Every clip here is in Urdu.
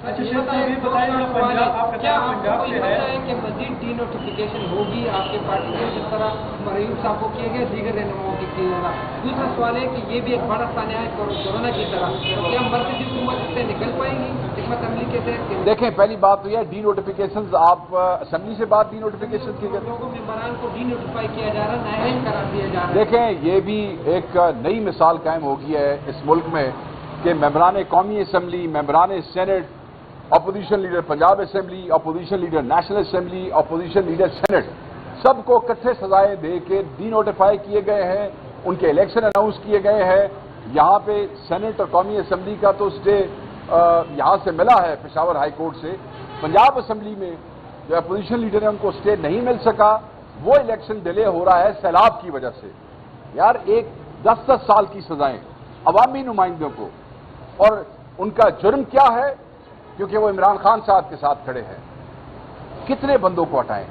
کیا آپ کو یہ پتا ہے کہ مزید ڈی نوٹیفیکیشن ہوگی آپ کے پارٹی میں، جس طرح مرعوب صاحب کو کیا گیا دیگر رہنماؤں کی کیا جائے گا؟ دوسرا سوال ہے کہ یہ بھی ایک بڑا سانحہ ہے کورونا کی طرح، تو کیا مرکزی حکومت سے نکل پائے گی حکمت عملی کے تحت؟ دیکھیں، پہلی بات تو یہ ڈی نوٹیفیکیشن آپ اسمبلی سے بات ڈی نوٹیفیکیشن کی گئی، لوگوں ممبران کو ڈی نوٹیفائی کیا جا رہا ہے، نااہل قرار دیا جا رہا ہے۔ دیکھیں، یہ بھی ایک نئی مثال قائم ہو گئی ہے اس ملک میں کہ ممبران قومی اسمبلی، ممبران senate, opposition leader Punjab assembly, opposition leader national assembly, opposition leader senate, سب کو اکٹھے سزائیں دے کے ڈی نوٹیفائی کیے گئے ہیں، ان کے الیکشن اناؤنس کیے گئے ہیں۔ یہاں پہ سینٹ اور قومی اسمبلی کا تو اسٹے یہاں سے ملا ہے پشاور ہائی کورٹ سے، پنجاب اسمبلی میں جو اپوزیشن لیڈر ہیں ان کو اسٹے نہیں مل سکا، وہ الیکشن ڈیلے ہو رہا ہے سیلاب کی وجہ سے۔ یار، ایک 10 سال کی سزائیں عوامی نمائندوں کو، اور ان کا جرم کیا ہے؟ کیونکہ وہ عمران خان صاحب کے ساتھ کھڑے ہیں۔ کتنے بندوں کو ہٹائیں،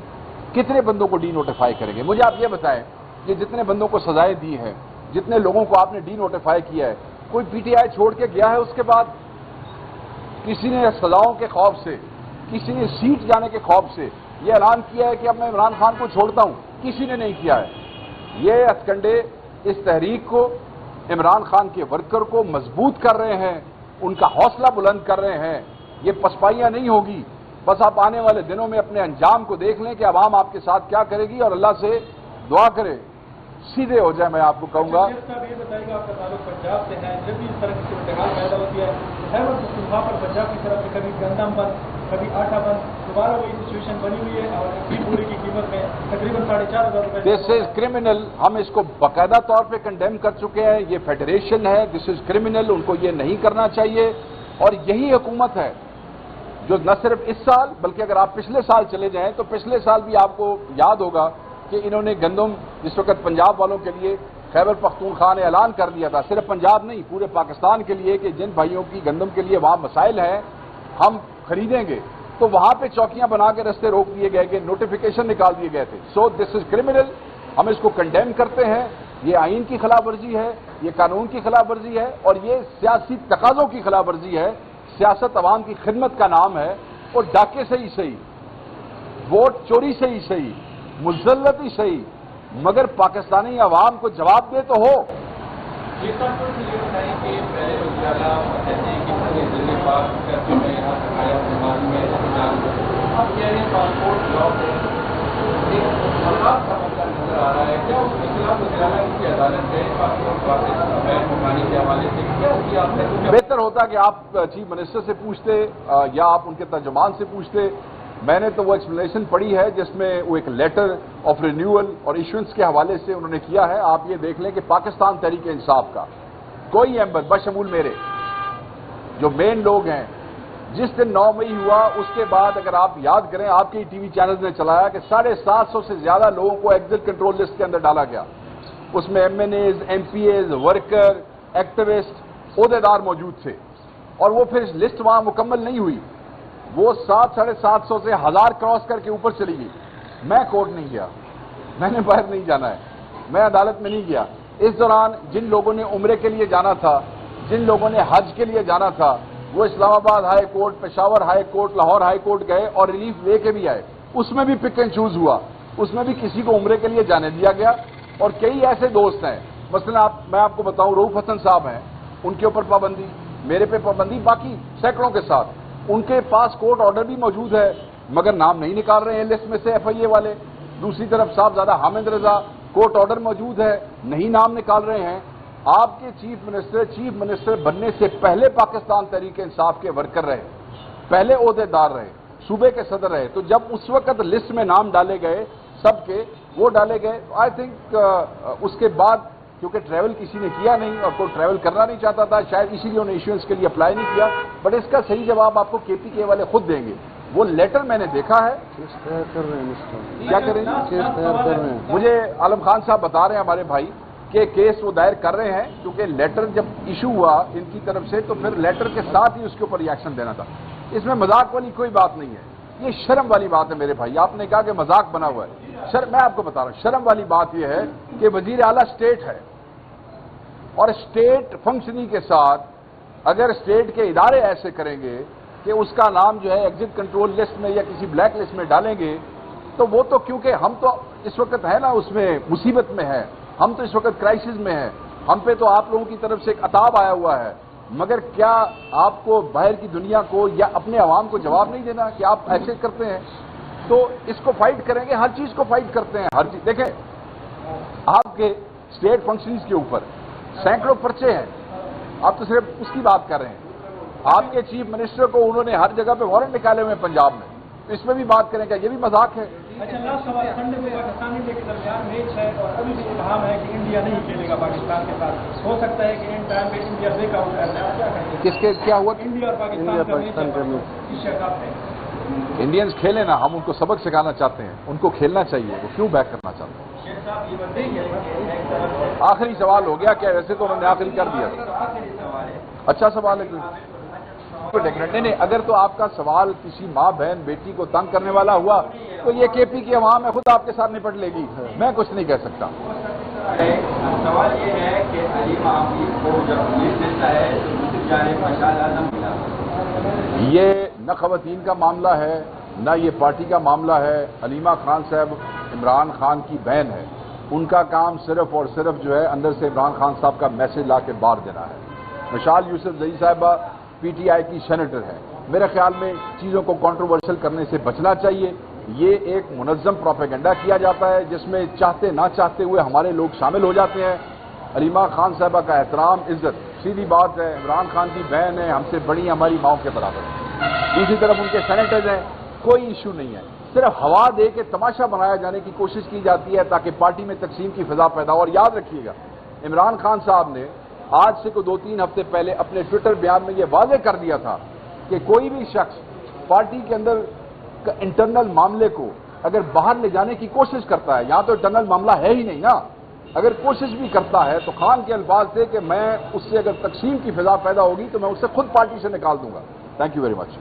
کتنے بندوں کو ڈی نوٹیفائی کریں گے؟ مجھے آپ یہ بتائیں کہ جتنے بندوں کو سزائیں دی ہیں، جتنے لوگوں کو آپ نے ڈی نوٹیفائی کیا ہے، کوئی پی ٹی آئی چھوڑ کے گیا ہے اس کے بعد؟ کسی نے سزاؤں کے خوف سے، کسی نے سیٹ جانے کے خوف سے یہ اعلان کیا ہے کہ اب میں عمران خان کو چھوڑتا ہوں؟ کسی نے نہیں کیا ہے۔ یہ ہتھکنڈے اس تحریک کو، عمران خان کے ورکر کو مضبوط کر رہے ہیں، ان کا حوصلہ بلند کر رہے ہیں۔ یہ پسپائیاں نہیں ہوگی، بس آپ آنے والے دنوں میں اپنے انجام کو دیکھ لیں کہ عوام آپ کے ساتھ کیا کرے گی، اور اللہ سے دعا کرے سیدھے ہو جائے۔ میں آپ کو کہوں گا، یہ بتائے گا آپ کا تعلق پنجاب سے ہے، جب بھی اس طرح کی صورتحال پیدا ہوتی ہے خیبر پختونخوا پر پنجاب کی طرف سے کبھی گندم بند، کبھی آٹا بند، دوبارہ وہی سچویشن بنی ہوئی ہے، اور پوری کی قیمت میں تقریباً 4,500 روپئے۔ دس از کرمنل، ہم اس کو باقاعدہ طور پہ کنڈیم کر چکے ہیں۔ یہ فیڈریشن ہے، دس از کرمنل، ان کو یہ نہیں کرنا چاہیے۔ اور یہی حکومت ہے جو نہ صرف اس سال بلکہ اگر آپ پچھلے سال چلے جائیں تو پچھلے سال بھی آپ کو یاد ہوگا کہ انہوں نے گندم جس وقت پنجاب والوں کے لیے خیبر پختونخوا نے اعلان کر دیا تھا، صرف پنجاب نہیں پورے پاکستان کے لیے، کہ جن بھائیوں کی گندم کے لیے وہاں مسائل ہیں ہم خریدیں گے، تو وہاں پہ چوکیاں بنا کے رستے روک دیے گئے، کہ نوٹیفیکیشن نکال دیے گئے تھے۔ سو دس از کرمنل، ہم اس کو کنڈیم کرتے ہیں۔ یہ آئین کی خلاف ورزی ہے، یہ قانون کی خلاف ورزی ہے، اور یہ سیاسی تقاضوں کی خلاف ورزی ہے۔ سیاست عوام کی خدمت کا نام ہے، اور ڈاکے سے ہی صحیح، ووٹ چوری سے ہی صحیح، مذلت ہی صحیح، مگر پاکستانی عوام کو جواب دے تو ہو۔ یہ سب کچھ یہ بتائیں کہ پہلے وزیراعلیٰ کہتے ہیں کہ پورے ضلع پاک کرتے ہوئے یہاں تک آیا سامان میں جان اب کہہ رہے ہیں پاسپورٹ بلاک ہے، ایک خراب سا مسئلہ نظر آ رہا ہے، کیا اس کے خلاف وزیراعلیٰ کی عدالت گئے پاسپورٹ واپس غیر مکانی کے حوالے سے کیا اس کی آپ نے؟ بہتر ہوتا کہ آپ چیف منسٹر سے پوچھتے یا آپ ان کے ترجمان سے پوچھتے۔ میں نے تو وہ ایکسپلینیشن پڑھی ہے جس میں وہ ایک لیٹر آف رینیول اور ایشوئنس کے حوالے سے انہوں نے کیا ہے۔ آپ یہ دیکھ لیں کہ پاکستان تحریک انصاف کا کوئی ممبر بشمول میرے جو مین لوگ ہیں، جس دن 9 مئی ہوا اس کے بعد اگر آپ یاد کریں آپ کے ٹی وی چینلز نے چلایا کہ 750 سے زیادہ لوگوں کو ایگزٹ کنٹرول لسٹ کے اندر ڈالا گیا۔ اس میں M N As, M P As, worker, activist, عہدیدار موجود تھے، اور وہ پھر لسٹ وہاں مکمل نہیں ہوئی، وہ 700-750 سے 1000 کراس کر کے اوپر چلی گئی۔ میں کورٹ نہیں گیا، میں نے باہر نہیں جانا ہے، میں عدالت میں نہیں گیا۔ اس دوران جن لوگوں نے عمرے کے لیے جانا تھا، جن لوگوں نے حج کے لیے جانا تھا، وہ اسلام آباد high court, Peshawar high court, Lahore high court گئے اور ریلیف لے کے بھی آئے۔ اس میں بھی پک اینڈ چوز ہوا، اس میں بھی کسی کو عمرے کے لیے جانے دیا گیا۔ اور کئی ایسے دوست ہیں، مثلا میں آپ کو بتاؤں رؤوف حسن صاحب ہیں، ان کے اوپر پابندی، میرے پہ پابندی، باقی سینکڑوں کے ساتھ ان کے پاس کورٹ آرڈر بھی موجود ہے مگر نام نہیں نکال رہے ہیں لسٹ میں سے ایف آئی اے والے۔ دوسری طرف صاحبزادہ حامد رضا، کورٹ آرڈر موجود ہے، نہیں نام نکال رہے ہیں۔ آپ کے چیف منسٹر بننے سے پہلے پاکستان تحریک انصاف کے ورکر رہے، پہلے عہدیدار رہے، صوبے کے صدر رہے، تو جب اس وقت لسٹ میں نام ڈالے گئے سب کے، وہ ڈالے گئے، آئی تھنک اس کے بعد کیونکہ ٹریول کسی نے کیا نہیں اور کوئی ٹریول کرنا نہیں چاہتا تھا، شاید اسی لیے انہوں نے ایشوئنس کے لیے اپلائی نہیں کیا۔ بٹ اس کا صحیح جواب آپ کو کے پی کے والے خود دیں گے۔ وہ لیٹر میں نے دیکھا ہے، کیا کر رہے ہیں، مجھے عالم خان صاحب بتا رہے ہیں ہمارے بھائی کہ کیس وہ دائر کر رہے ہیں، کیونکہ لیٹر جب ایشو ہوا ان کی طرف سے تو پھر لیٹر کے ساتھ ہی اس کے اوپر ریئیکشن دینا تھا۔ اس میں مذاق والی کوئی بات نہیں ہے، یہ شرم والی بات ہے میرے بھائی۔ آپ نے کہا کہ مذاق بنا ہوا ہے، میں آپ کو بتا رہا ہوں شرم والی بات یہ ہے کہ وزیر اعلیٰ اسٹیٹ ہے، اور اسٹیٹ فنکشننگ کے ساتھ اگر اسٹیٹ کے ادارے ایسے کریں گے کہ اس کا نام جو ہے ایگزٹ کنٹرول لسٹ میں یا کسی بلیک لسٹ میں ڈالیں گے، تو وہ تو کیونکہ ہم تو اس وقت ہے نا اس میں مصیبت میں ہے، ہم تو اس وقت کرائسس میں ہیں، ہم پہ تو آپ لوگوں کی طرف سے ایک عطاب آیا ہوا ہے، مگر کیا آپ کو باہر کی دنیا کو یا اپنے عوام کو جواب نہیں دینا کہ آپ ایسے کرتے ہیں؟ تو اس کو فائٹ کریں گے، ہر چیز کو فائٹ کرتے ہیں، ہر چیز دیکھیں آپ کے اسٹیٹ فنکشنز کے اوپر سینکڑوں پرچے ہیں، آپ تو صرف اس کی بات کر رہے ہیں، آپ کے چیف منسٹر کو انہوں نے ہر جگہ پہ وارنٹ نکالے ہوئے ہیں پنجاب میں، اس میں بھی بات کریں گا، یہ بھی مذاق ہے۔ اچھا لاسٹ سوال، سنڈے کو پاکستان انڈیا کے درمیان میچ ہے اور ابھی بھی ابہام ہے کہ انڈیا نہیں کھیلے گا پاکستان کے ساتھ، ہو سکتا ہے کہ ان ٹائم پہ انڈیا بریک آؤٹ کر جائے، آپ کیا کہیں گے؟ کس کے کیا ہوا؟ انڈیا اور پاکستان کا میچ ہے ایشیا کپ میں۔ انڈینز کھیلیں نا، ہم ان کو سبق سکھانا چاہتے ہیں، ان کو کھیلنا چاہیے، وہ کیوں بیک کرنا چاہتے ہیں؟ شیخ صاحب یہ بتائیے، آخری سوال ہو گیا کیا؟ ویسے تو انہوں نے آخری کر دیا، اچھا سوال ہے نہیں، اگر تو آپ کا سوال کسی ماں بہن بیٹی کو تنگ کرنے والا ہوا تو یہ کے پی کی عوام ہے، خود آپ کے ساتھ نپٹ لے گی، میں کچھ نہیں کہہ سکتا۔ سوال یہ ہے کہ علیمہ حفیظ کو جب پولیس دیتا ہے تو دوسری جانب مشعل اعظم ملا، یہ نہ خواتین کا معاملہ ہے نہ یہ پارٹی کا معاملہ ہے۔ علیمہ خان صاحب عمران خان کی بہن ہے، ان کا کام صرف اور صرف جو ہے اندر سے عمران خان صاحب کا میسج لا کے باہر دینا ہے۔ مشال یوسف زئی صاحبہ پی ٹی آئی کی سینیٹر ہے، میرے خیال میں چیزوں کو کنٹروورشل کرنے سے بچنا چاہیے۔ یہ ایک منظم پروپیگنڈا کیا جاتا ہے جس میں چاہتے نہ چاہتے ہوئے ہمارے لوگ شامل ہو جاتے ہیں۔ علیمہ خان صاحبہ کا احترام، عزت، سیدھی بات ہے، عمران خان کی بہن ہے، ہم سے بڑی ہماری ماؤں کے برابر ہے۔ دوسری طرف ان کے سینیٹرز ہیں، کوئی ایشو نہیں ہے، صرف ہوا دے کے تماشا بنایا جانے کی کوشش کی جاتی ہے تاکہ پارٹی میں تقسیم کی فضا پیدا ہو۔ اور یاد رکھیے گا، عمران خان صاحب نے آج سے کوئی 2-3 ہفتے پہلے اپنے ٹویٹر بیان میں یہ واضح کر دیا تھا کہ کوئی بھی شخص پارٹی کے اندر انٹرنل معاملے کو اگر باہر لے جانے کی کوشش کرتا ہے، یہاں تو انٹرنل معاملہ ہے ہی نہیں نا، اگر کوشش بھی کرتا ہے تو خان کے الفاظ تھے کہ میں اس سے اگر تقسیم کی فضا پیدا ہوگی تو میں اسے خود پارٹی سے نکال دوں گا۔ Thank you very much.